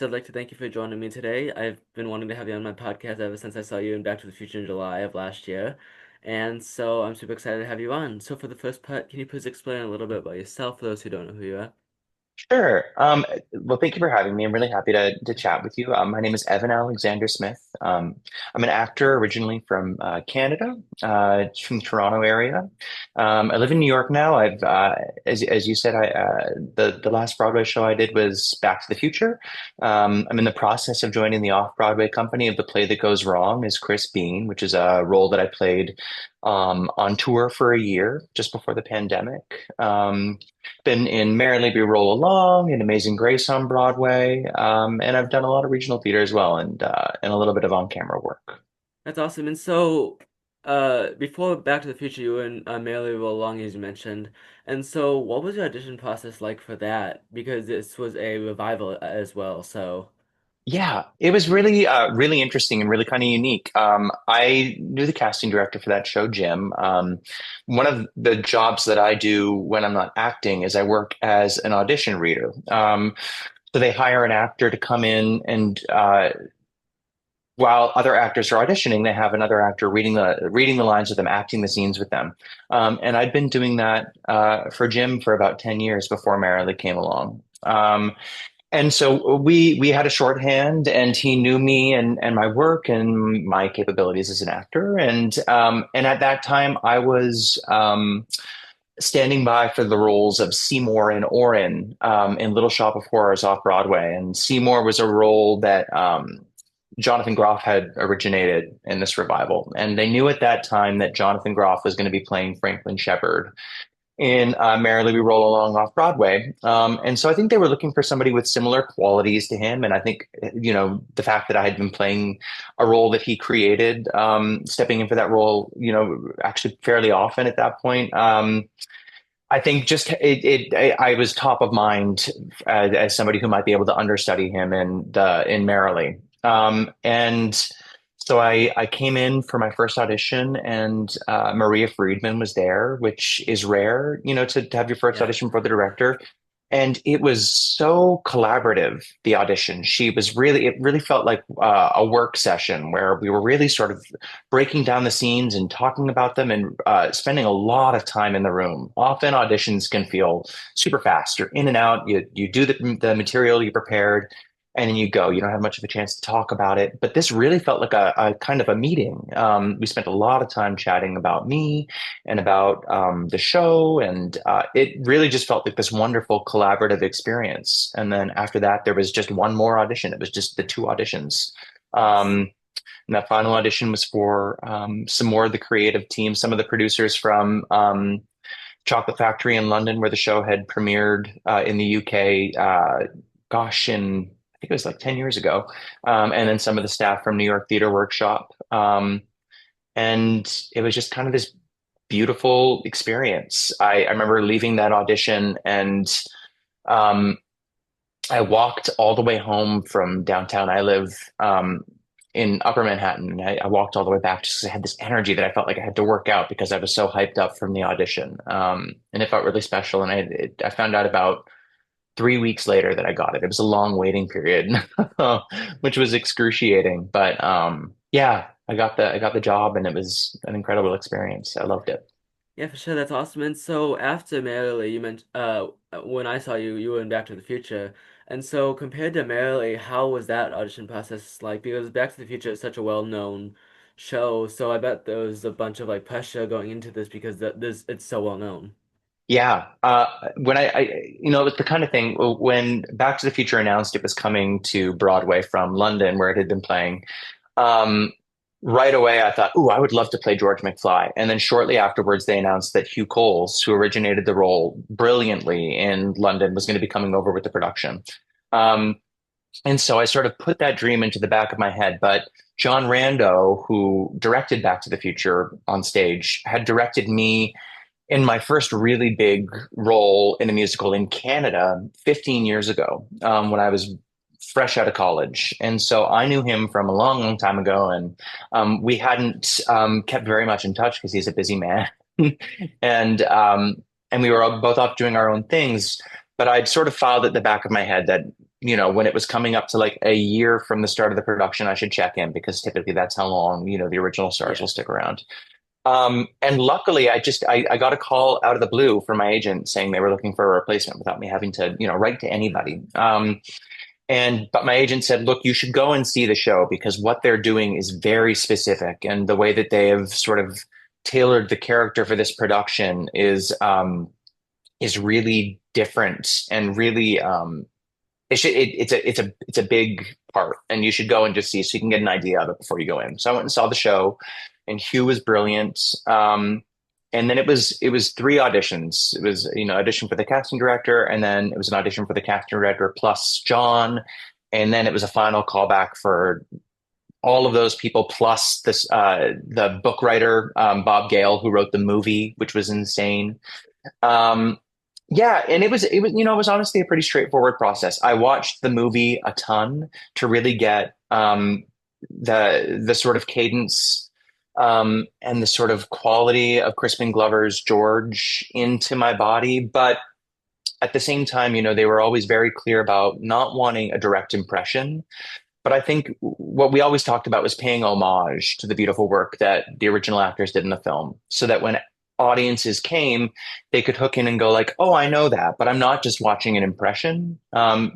So I'd like to thank you for joining me today. I've been wanting to have you on my podcast ever since I saw you in Back to the Future in July of last year. And so I'm super excited to have you on. So for the first part, can you please explain a little bit about yourself for those who don't know who you are? Sure. Well, thank you for having me. I'm really happy to chat with you. My name is Evan Alexander Smith. I'm an actor originally from Canada, from the Toronto area. I live in New York now. As you said, the last Broadway show I did was Back to the Future. I'm in the process of joining the off-Broadway company of The Play That Goes Wrong as Chris Bean, which is a role that I played on tour for a year just before the pandemic. Been in Merrily We Roll Along and Amazing Grace on Broadway, and I've done a lot of regional theater as well, and a little bit of on-camera work. That's awesome. And so before Back to the Future, you were in Merrily We Roll Along, as you mentioned. And so what was your audition process like for that? Because this was a revival as well. So Yeah, it was really interesting and really kind of unique. I knew the casting director for that show, Jim. One of the jobs that I do when I'm not acting is I work as an audition reader. So they hire an actor to come in and while other actors are auditioning, they have another actor reading the lines with them, acting the scenes with them. And I'd been doing that for Jim for about 10 years before Merrily came along. And so we had a shorthand, and he knew me and my work and my capabilities as an actor. And at that time, I was standing by for the roles of Seymour and Orin in Little Shop of Horrors off Broadway. And Seymour was a role that Jonathan Groff had originated in this revival. And they knew at that time that Jonathan Groff was going to be playing Franklin Shepard in Merrily We Roll Along off Broadway. And so I think they were looking for somebody with similar qualities to him. And I think, the fact that I had been playing a role that he created, stepping in for that role, actually fairly often at that point. I think I was top of mind as somebody who might be able to understudy him in Merrily. And so I came in for my first audition, and Maria Friedman was there, which is rare, to have your first yeah. audition for the director. And it was so collaborative, the audition. It really felt like a work session where we were really sort of breaking down the scenes and talking about them and spending a lot of time in the room. Often auditions can feel super fast. You're in and out. You do the material you prepared, and then you go. You don't have much of a chance to talk about it. But this really felt like a kind of a meeting. We spent a lot of time chatting about me and about the show, and it really just felt like this wonderful collaborative experience. And then after that, there was just one more audition. It was just the two auditions. Nice. And that final audition was for some more of the creative team, some of the producers from Chocolate Factory in London, where the show had premiered in the UK. In I think it was like 10 years ago. And then some of the staff from New York Theater Workshop. And it was just kind of this beautiful experience. I remember leaving that audition, and um, I walked all the way home from downtown. I live in Upper Manhattan. And I walked all the way back just because I had this energy that I felt like I had to work out because I was so hyped up from the audition. And it felt really special. And I found out about 3 weeks later that I got it. It was a long waiting period, which was excruciating. But yeah, I got the job, and it was an incredible experience. I loved it. Yeah, for sure. That's awesome. And so after Merrily, you mentioned when I saw you, you were in Back to the Future. And so compared to Merrily, how was that audition process like? Because Back to the Future is such a well-known show, so I bet there was a bunch of like pressure going into this because this it's so well known. Yeah. When it was the kind of thing when Back to the Future announced it was coming to Broadway from London, where it had been playing. Um, right away, I thought, "Ooh, I would love to play George McFly." And then shortly afterwards, they announced that Hugh Coles, who originated the role brilliantly in London, was going to be coming over with the production. Um, and so I sort of put that dream into the back of my head. But John Rando, who directed Back to the Future on stage, had directed me in my first really big role in a musical in Canada 15 years ago, when I was fresh out of college. And so I knew him from a long, long time ago. And we hadn't kept very much in touch because he's a busy man. and um, and we were both off doing our own things. But I'd sort of filed at the back of my head that when it was coming up to like a year from the start of the production, I should check in because typically that's how long, the original stars will Yeah. stick around. And luckily, I got a call out of the blue from my agent saying they were looking for a replacement without me having to, write to anybody. But my agent said, look, you should go and see the show because what they're doing is very specific, and the way that they have sort of tailored the character for this production is really different and really it's a big part, and you should go and just see so you can get an idea of it before you go in. So I went and saw the show, and Hugh was brilliant. And then it was three auditions. It was audition for the casting director, and then it was an audition for the casting director plus John, and then it was a final callback for all of those people plus this the book writer Bob Gale who wrote the movie, which was insane. Um, yeah, and it was honestly a pretty straightforward process. I watched the movie a ton to really get the sort of cadence and the sort of quality of Crispin Glover's George into my body, but at the same time, they were always very clear about not wanting a direct impression. But I think what we always talked about was paying homage to the beautiful work that the original actors did in the film, so that when audiences came, they could hook in and go like, "Oh, I know that," but I'm not just watching an impression.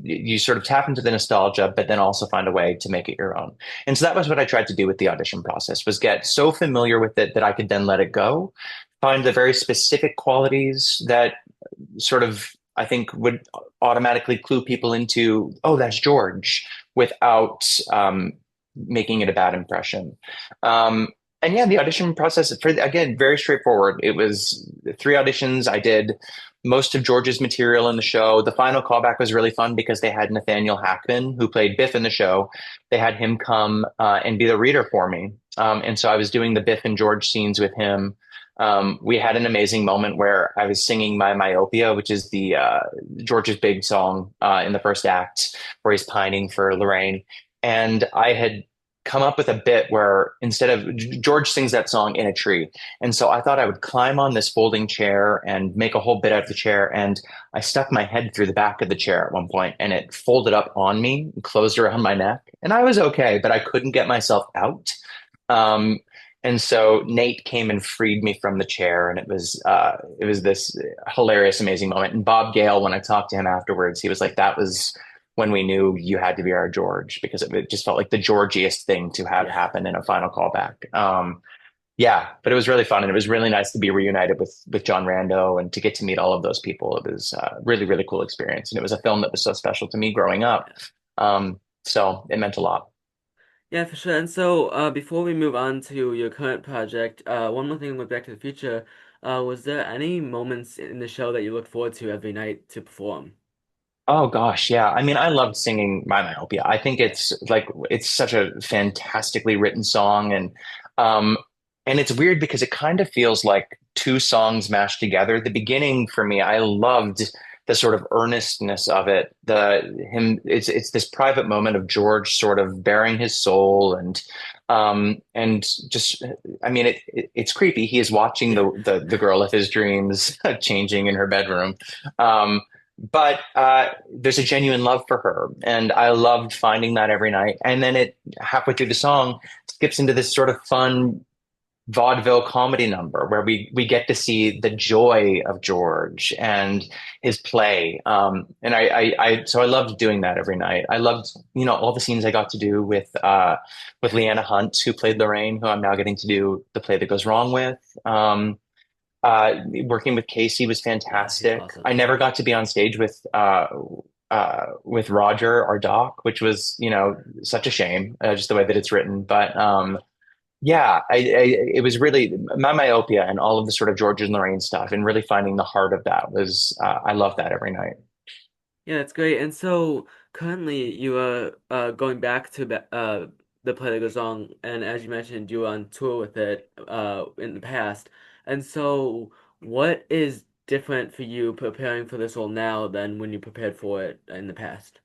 You sort of tap into the nostalgia, but then also find a way to make it your own. And so that was what I tried to do with the audition process: was get so familiar with it that I could then let it go, find the very specific qualities that sort of I think would automatically clue people into, oh, that's George, without making it a bad impression. Um, and yeah, the audition process for again very straightforward. It was three auditions. I did most of George's material in the show. The final callback was really fun because they had Nathaniel Hackman, who played Biff in the show. They had him come and be the reader for me, and so I was doing the Biff and George scenes with him. We had an amazing moment where I was singing My Myopia, which is the George's big song in the first act, where he's pining for Lorraine. And I had come up with a bit where instead of George sings that song in a tree. And so I thought I would climb on this folding chair and make a whole bit out of the chair. And I stuck my head through the back of the chair at one point and it folded up on me, closed around my neck. And I was okay, but I couldn't get myself out. Um, and so Nate came and freed me from the chair, and it was this hilarious, amazing moment. And Bob Gale, when I talked to him afterwards, he was like, "That was when we knew you had to be our George because it just felt like the Georgiest thing to have Yeah. happen in a final callback." Yeah, but it was really fun, and it was really nice to be reunited with John Rando and to get to meet all of those people. It was a really, really cool experience, and it was a film that was so special to me growing up. So it meant a lot. Yeah, for sure. And so, before we move on to your current project, one more thing with Back to the Future, was there any moments in the show that you look forward to every night to perform? Oh gosh, yeah. I mean, I loved singing My Myopia. I think Yeah. it's such a fantastically written song, um and it's weird because it kind of feels like two songs mashed together. The beginning for me, I loved the sort of earnestness of it. The him it's this private moment of George sort of bearing his soul and just I mean it's creepy. He is watching Yeah. the girl of his dreams changing in her bedroom. Um but there's a genuine love for her, and I loved finding that every night. And then it halfway through the song skips into this sort of fun vaudeville comedy number where we get to see the joy of George and his play. And so I loved doing that every night. I loved all the scenes I got to do with Leanna Hunt, who played Lorraine, who I'm now getting to do the play that goes wrong with. Working with Casey was Yeah, he's fantastic. awesome. I never got to be on stage with Roger, our doc, which was, such a shame, just the way that it's written. But yeah, it was really my myopia and all of the sort of George and Lorraine stuff, and really finding the heart of that was I love that every night. Yeah, that's great. And so currently you are going back to the play that goes on, and as you mentioned, you were on tour with it in the past. And so what is different for you preparing for this role now than when you prepared for it in the past?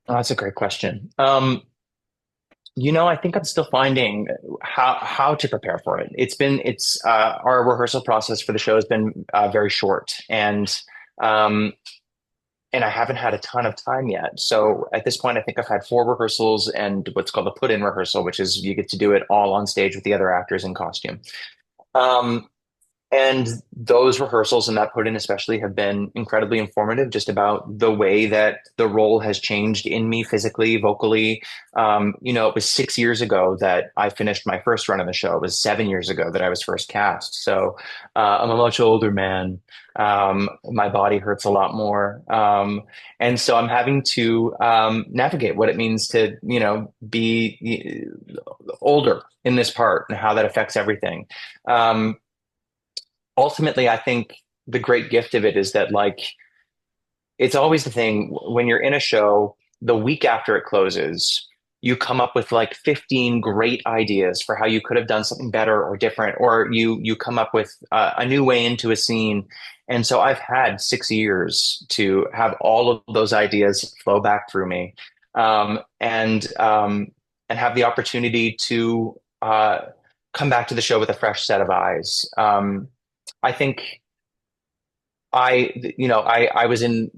Oh, that's a great question. I think I'm still finding how to prepare for it. It's our rehearsal process for the show has been very short, and um, and I haven't had a ton of time yet. So at this point, I think I've had four rehearsals and what's called a put-in rehearsal, which is you get to do it all on stage with the other actors in costume. Um, and those rehearsals and that put in especially have been incredibly informative just about the way that the role has changed in me physically, vocally. It was 6 years ago that I finished my first run of the show. It was 7 years ago that I was first cast. So I'm a much older man. My body hurts a lot more. And so I'm having to navigate what it means to, be older in this part and how that affects everything. Um, Ultimately, I think the great gift of it is that like it's always the thing when you're in a show, the week after it closes, you come up with like 15 great ideas for how you could have done something better or different, or you come up with a new way into a scene. And so I've had 6 years to have all of those ideas flow back through me, and have the opportunity to come back to the show with a fresh set of eyes. I think I was in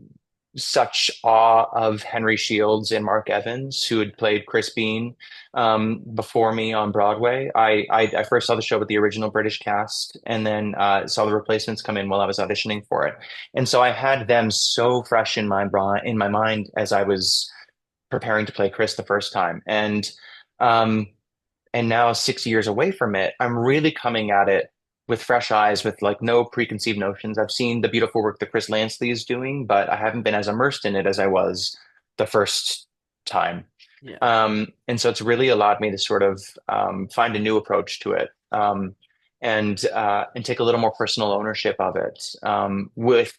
such awe of Henry Shields and Mark Evans, who had played Chris Bean before me on Broadway. I first saw the show with the original British cast, and then saw the replacements come in while I was auditioning for it. And so I had them so fresh in my mind as I was preparing to play Chris the first time, um, and now 6 years away from it, I'm really coming at it with fresh eyes, with like no preconceived notions. I've seen the beautiful work that Chris Lansley is doing, but I haven't been as immersed in it as I was the first time. Yeah. And so it's really allowed me to sort of find a new approach to it, and take a little more personal ownership of it, with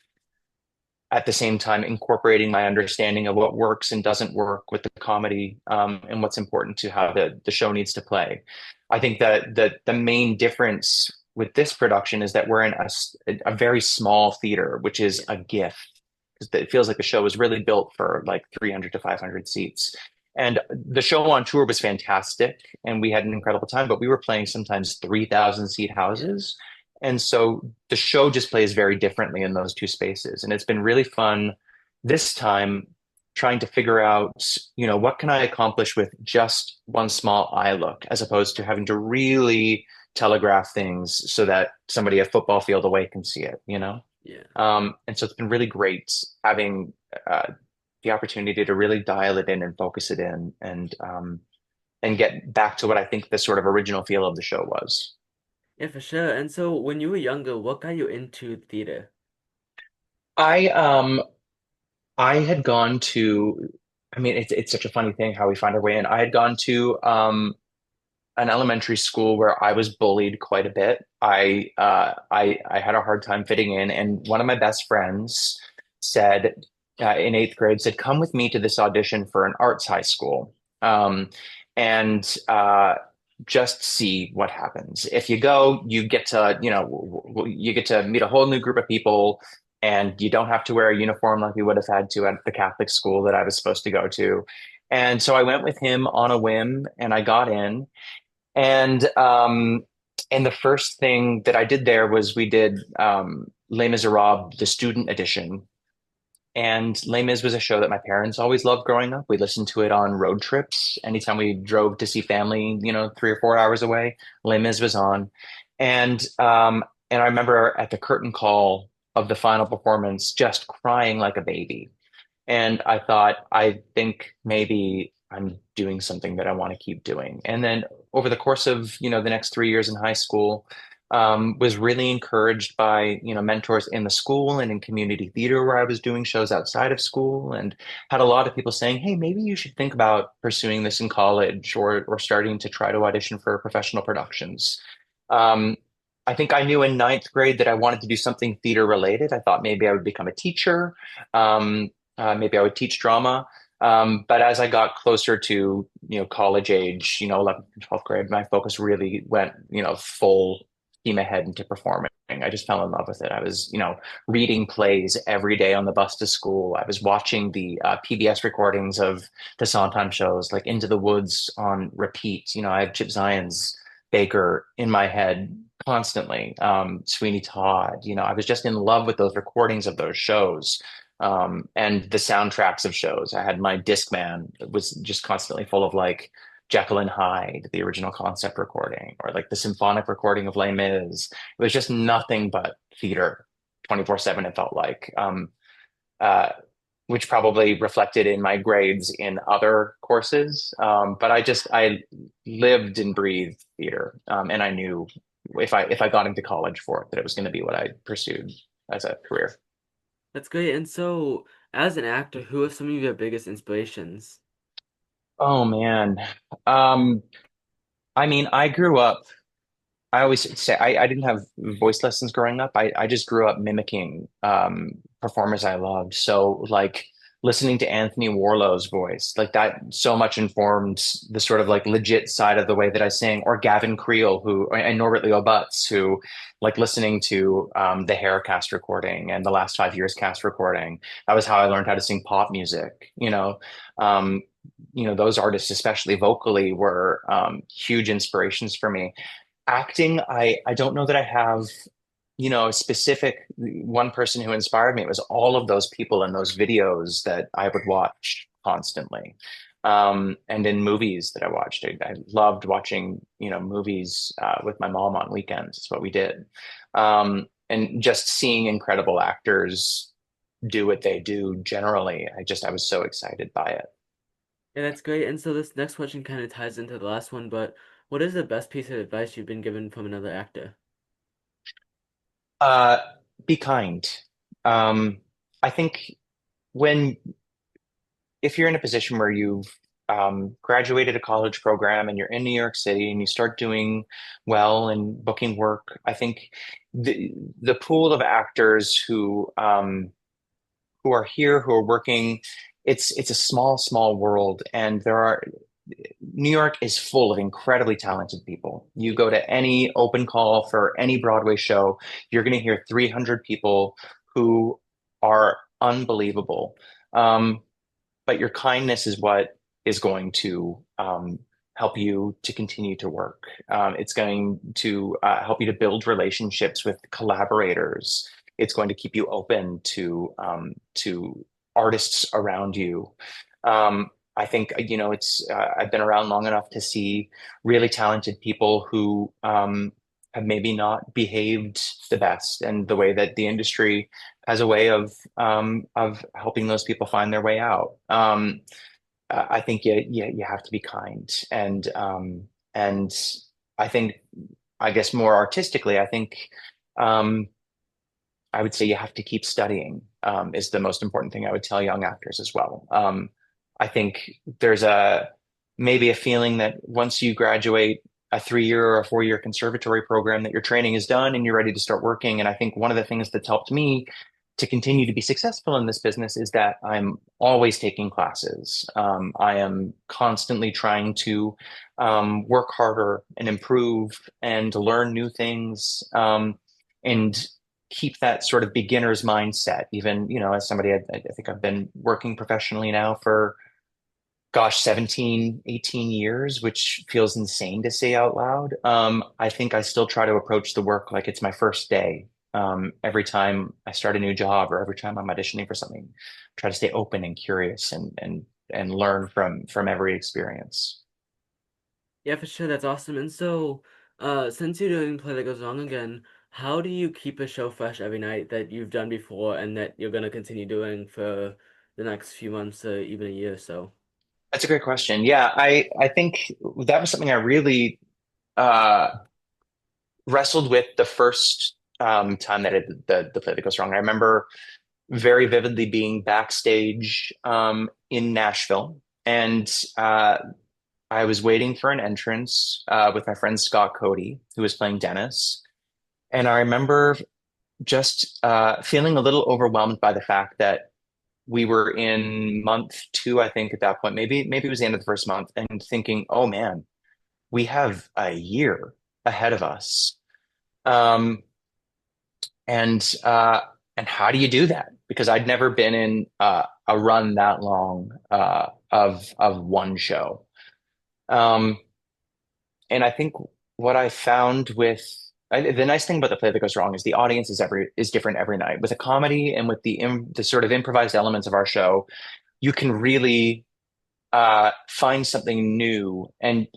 at the same time incorporating my understanding of what works and doesn't work with the comedy, and what's important to how the show needs to play. I think that the main difference with this production is that we're in a very small theater, which is Yeah. a gift because it feels like the show was really built for like 300 to 500 seats. And the show on tour was fantastic and we had an incredible time, but we were playing sometimes 3,000 seat Yeah. houses. And so the show just plays very differently in those two spaces. And it's been really fun this time trying to figure out, what can I accomplish with just one small eye look, as opposed to having to really telegraph things so that somebody a football field away can see it. Yeah. And so it's been really great having the opportunity to really dial it in and focus it in, and get back to what I think the sort of original feel of the show was. Yeah, for sure. And so when you were younger, what got you into theater? I I had gone to, I mean, it's such a funny thing how we find our way in. I had gone to an elementary school where I was bullied quite a bit. I had a hard time fitting in, and one of my best friends said in eighth grade said, "Come with me to this audition for an arts high school, and just see what happens. If you go, you get to you get to meet a whole new group of people." And you don't have to wear a uniform like you would have had to at the Catholic school that I was supposed to go to. And so I went with him on a whim and I got in. And the first thing that I did there was we did Les Miserables, the student edition. And Les Mis was a show that my parents always loved growing up. We listened to it on road trips. Anytime we drove to see family, 3 or 4 hours away, Les Mis was on. And I remember at the curtain call of the final performance, just crying like a baby. And I thought, I think maybe I'm doing something that I want to keep doing. And then over the course of, the next 3 years in high school, was really encouraged by, mentors in the school and in community theater where I was doing shows outside of school, and had a lot of people saying, hey, maybe you should think about pursuing this in college, or starting to try to audition for professional productions. Um, I think I knew in ninth grade that I wanted to do something theater related. I thought maybe I would become a teacher. Maybe I would teach drama. But as I got closer to, college age, 11th and 12th grade, my focus really went, full steam ahead into performing. I just fell in love with it. I was, reading plays every day on the bus to school. I was watching the PBS recordings of the Sondheim shows, like Into the Woods on repeat. I have Chip Zion's Baker in my head constantly. Sweeney Todd, I was just in love with those recordings of those shows. And the soundtracks of shows. I had my Discman. It was just constantly full of like Jekyll and Hyde, the original concept recording, or like the symphonic recording of Les Mis. It was just nothing but theater 24/7, it felt like. Uh, which probably reflected in my grades in other courses. But I lived and breathed theater, and I knew if I got into college for it that it was going to be what I pursued as a career. That's great. And so, as an actor, who are some of your biggest inspirations? Oh man, um, I mean, I grew up. I always say I didn't have voice lessons growing up. I just grew up mimicking performers I loved. So like listening to Anthony Warlow's voice, like that so much informed the sort of like legit side of the way that I sing, or Gavin Creel, who and Norbert Leo Butz, who like listening to the Hair cast recording and the last 5 years cast recording. That was how I learned how to sing pop music, Um, those artists, especially vocally, were huge inspirations for me. Acting, I don't know that I have, a specific one person who inspired me. It was all of those people in those videos that I would watch constantly. And in movies that I watched. I loved watching, movies with my mom on weekends. It's what we did. And just seeing incredible actors do what they do generally, I was so excited by it. Yeah, that's great. And so, this next question kind of ties into the last one, but what is the best piece of advice you've been given from another actor? Uh, be kind. Um, I think when if you're in a position where you've graduated a college program and you're in New York City and you start doing well and booking work, I think the the pool of actors who are here who are working, it's a small, small world, and New York is full of incredibly talented people. You go to any open call for any Broadway show, you're going to hear 300 people who are unbelievable. Um, but your kindness is what is going to help you to continue to work. It's going to help you to build relationships with collaborators. It's going to keep you open to artists around you. I think it's I've been around long enough to see really talented people who have maybe not behaved the best, and the way that the industry has a way of helping those people find their way out. I think you have to be kind, and I think I guess more artistically, I think um, I would say you have to keep studying is the most important thing I would tell young actors as well. I think there's maybe a feeling that once you graduate a 3 year or a 4 year conservatory program that your training is done and you're ready to start working. And I think one of the things that's helped me to continue to be successful in this business is that I'm always taking classes. I am constantly trying to work harder and improve and learn new things. And keep that sort of beginner's mindset, even, as somebody, I think I've been working professionally now for, gosh, 17, 18 years, which feels insane to say out loud. I think I still try to approach the work like it's my first day. Every time I start a new job or every time I'm auditioning for something, try to stay open and curious and learn from every experience. Yeah, for sure. That's awesome. And so, since you're doing Play That Goes Wrong again, how do you keep a show fresh every night that you've done before and that you're gonna continue doing for the next few months or even a year or so? That's a great question. Yeah, I think that was something I really uh, wrestled with the first time that the play that goes wrong. I remember very vividly being backstage in Nashville, and I was waiting for an entrance with my friend Scott Cody, who was playing Dennis. And I remember just feeling a little overwhelmed by the fact that we were in month two, I think, at that point. Maybe it was the end of the first month, and thinking, oh man, we have a year ahead of us. Um, and and how do you do that? Because I'd never been in a run that long of one show. Um, and I think what I found with The nice thing about the play that goes wrong is the audience is different every night. With a comedy and with the sort of improvised elements of our show, you can really find something new and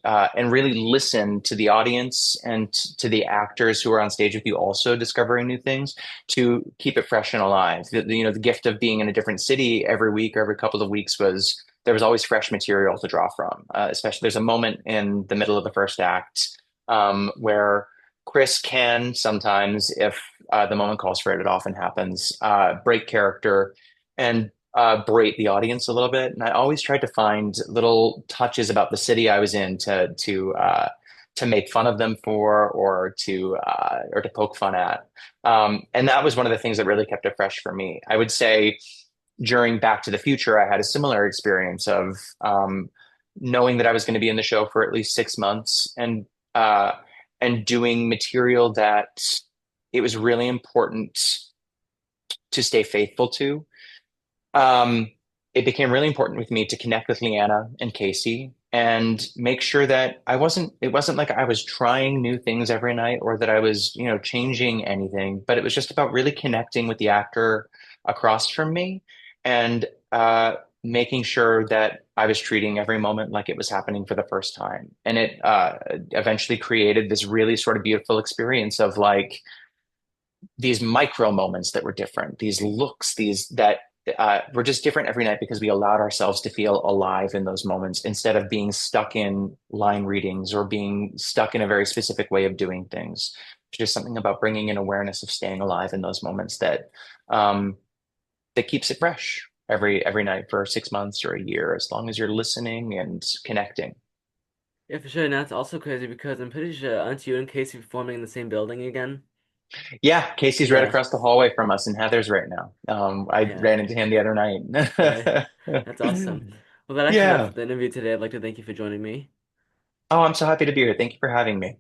really listen to the audience and to the actors who are on stage with you also discovering new things to keep it fresh and alive. The gift of being in a different city every week or every couple of weeks was there was always fresh material to draw from. Especially there's a moment in the middle of the first act where Chris can sometimes, if the moment calls for it, it often happens, break character and berate the audience a little bit. And I always tried to find little touches about the city I was in to make fun of them for or to poke fun at. And that was one of the things that really kept it fresh for me. I would say during Back to the Future, I had a similar experience of knowing that I was going to be in the show for at least 6 months and doing material that it was really important to stay faithful to. um, it became really important with me to connect with Leanna and Casey and make sure that it wasn't like I was trying new things every night or that I was, changing anything, but it was just about really connecting with the actor across from me and making sure that I was treating every moment like it was happening for the first time. And it eventually created this really sort of beautiful experience of like, these micro moments that were different, these looks, these that were just different every night because we allowed ourselves to feel alive in those moments instead of being stuck in line readings or being stuck in a very specific way of doing things. There's just something about bringing in awareness of staying alive in those moments um, that keeps it fresh every night for 6 months or a year, as long as you're listening and connecting. Yeah, for sure. And that's also crazy because I'm pretty sure aren't you and Casey performing in the same building again? Yeah, Casey's right Yeah, across the hallway from us in Heather's right now. I yeah, ran into him the other night. right. That's awesome. Well, that actually wraps Yeah. up the interview today. I'd like to thank you for joining me. Oh, I'm so happy to be here. Thank you for having me.